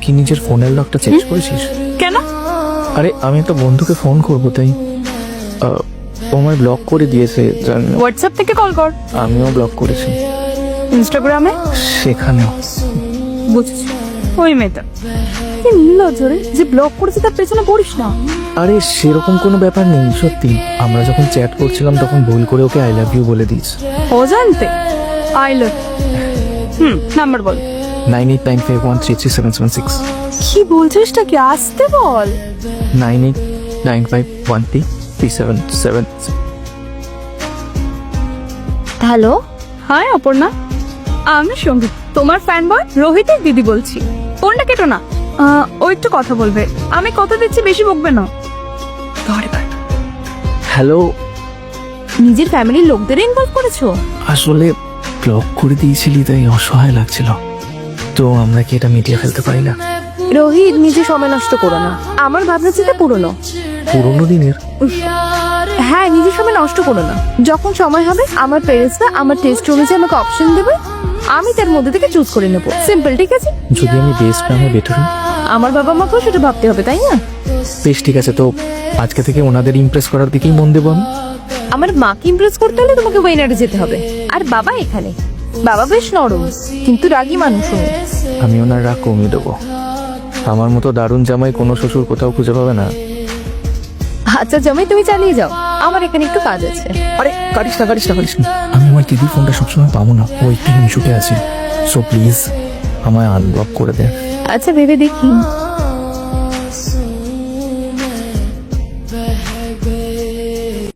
কি নিজের ফোনের লকটা চেঞ্জ করেছিস? কেন? আরে আমি একটা বন্ধুকে ফোন করবো তাই ও আমায় ব্লক করে দিয়েছে জানি না। হোয়াটসঅ্যাপ থেকে কল কর। আমিও ব্লক করেছি, ইনস্টাগ্রামে? সেখানেও। বুঝছি। ওই মেয়েটা কি নির্লজ্জ রে, যে ব্লক করেছে তার পেছনে পড়িস না। আরে সেরকম কোনো ব্যাপার নেই, সত্যি আমরা যখন চ্যাট করছিলাম তখন ভুল করে ওকে আই লাভ ইউ বলে দিস। অজান্তে আই লাভ। নাম্বার বল। 9895133776। কি বলছিসটা কি, আসতে বল। 9895133776। হ্যালো, হাই অপর্ণা, আমি সঙ্গীত, তোমার ফ্যান বয় রোহিতের দিদি বলছি। ফোনটা কেটো না, ও একটু কথা বলবে। আমি কথা দিচ্ছি, বেশি বকবে না। হ্যালো, নিজের ফ্যামিলির লোকদের ইনভলভ করেছো? আসলে ব্লক করে দিয়েছিলি তাই অসহায় লাগছিল, তো আমরা কি এটা মিটিয়ে ফেলতে পারি না? রোহিত, নিজে সময় নষ্ট করো না। আমার ভাবনা চিন্তা পুরনো। পুরোনো দিনের? হ্যাঁ, নিজের সময় নষ্ট করো না। যখন সময় হবে আমার পেরেন্টসরা আমার টেস্ট অনুযায়ী আমাকে অপশন দেবে, আমি তার মধ্যে থেকে চুজ করে নেবো। সিম্পল, ঠিক আছে? যদি আমি বেস্ট না হই বেটার? আমার বাবা মাকেও সেটা ভাবতে হবে, তাই না? বেশ, ঠিক আছে, তো আজকে থেকে ওনাদের ইমপ্রেস করার দিকেই মন দেবো আমি। আমার মাকে ইমপ্রেস করতে হলে তোমাকে ওয়েনারে যেতে হবে। আর বাবা এখানে, বাবা বেশ নরম কিন্তু রাগী মানুষ। আমি ওনার রাগ কমিয়ে দেবো। আমার মতো দারুণ জামাই কোনো শ্বশুর কোথাও খুঁজে পাবে না। আচ্ছা জামাই, তুমি চালিয়ে যাও, আমার এখানে একটু কাজ আছে। আরে কাটিস না, কাটিস না, কাটিস না। আমি আমার দিদির ফোনটা সবসময় পাবো না, ও একটু হিংসুটে আছে। সো প্লিজ আমায় আনব্লক করে দে। আচ্ছা, ভেবে দেখি।